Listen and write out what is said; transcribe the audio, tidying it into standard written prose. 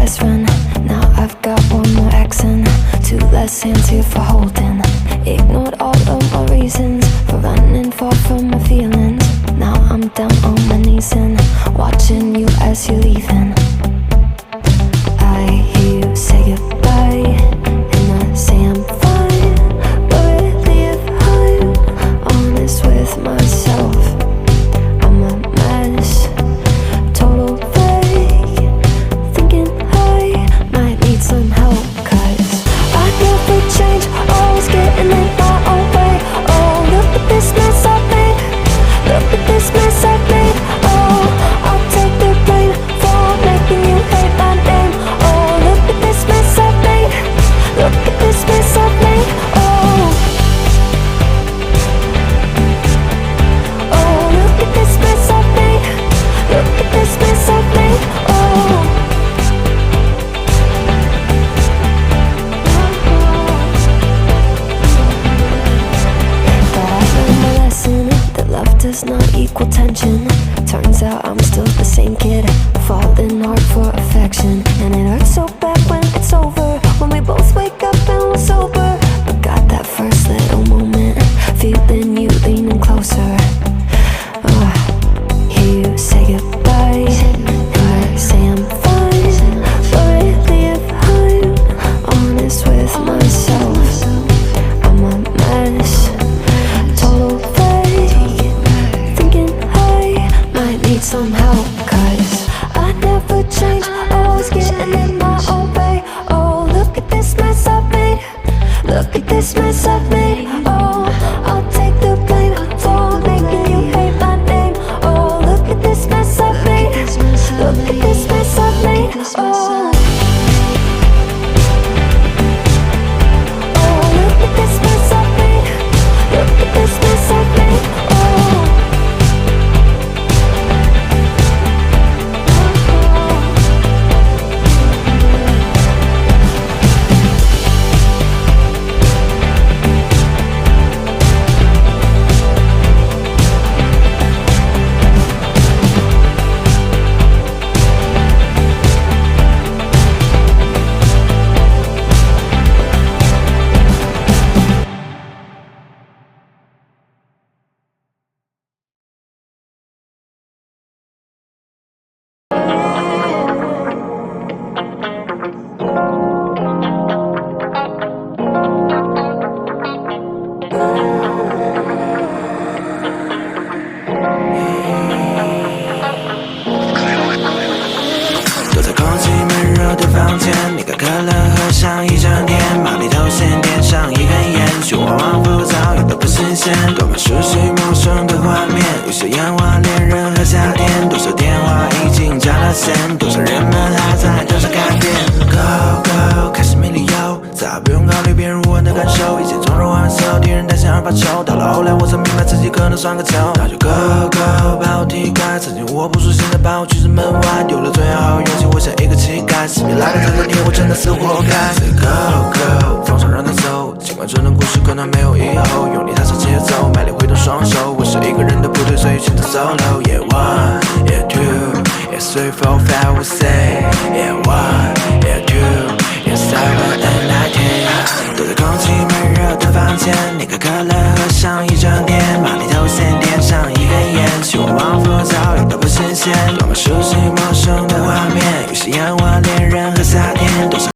best friend. Now I've got one more accent, two less hands here for holding. Ignored all of my reasons for running far from my feelings. Now I'm down on my knees and watching you as you're leaving. I hear you say goodbye, and I say I'm fine. But really if I'm honest with myself, I'm a mess, total fake, thinking I might need some help. Cause I never change, always getting in my own way. Oh, look at this mess I've made, look at this mess I've made. Oh, I'll take the blame for making you hate my name. Oh, look at this mess I've made, look at this mess I've made. Oh, oh, look at this mess I've made, look at this mess I've made. Oh, but I learned my lesson that love does not equal tension. Turns out I'm still the same kid, falling hard for affection. And it hurts so bad when it's over, when we both wake up and we're sober. But got that first little moment, feeling you leaning closer. Hear you say goodbye, and I say I'm fine. But really if I'm honest with myself, I'm a mess, total fake, thinking I might need some help. Cause I never change, always getting in my own way. Oh, look at this mess I've made, look at this mess I've made. Oh, I'll take the blame for making you hate my name. Oh, look at this mess I've made, look at this mess I've made. Oh, oh, look at this mess I've made, look at this mess I've made. Oh,躲在空气闷热的房间，你把可乐喝上一整天，把里头先点上一根烟，许我往复杂也都不新鲜，多么熟悉陌生的画面，有些烟花恋人和夏天，多少电话已经加了线，多少人们还在等着改变。Go go， 开始没理由，再不用考虑别人我的感受，以前从容玩色，敌人担心而发愁，到了后来我才明白自己可能算个球，那就 Go go， 把我踢开，曾经我不属现在把我拒之门外，丢了最好勇气，我像一个乞丐，死别来的这个天，我真的死活该。Say go go， 放手让他走，尽管这段故事可能没有以后，用力踏上节奏，卖力挥动双手，我是一个人的部队，所以选择 solo。Yeah one, yeah two, yeah three, four, five, we say. Yeah one, yeah two, yeah seven and 10. 躲在空气闷热的房间，你把可乐喝上一整天，把里头先点上一根烟，许我往复杂也都不新鲜，多么熟悉陌生的画面，有些烟花恋人和夏天，多少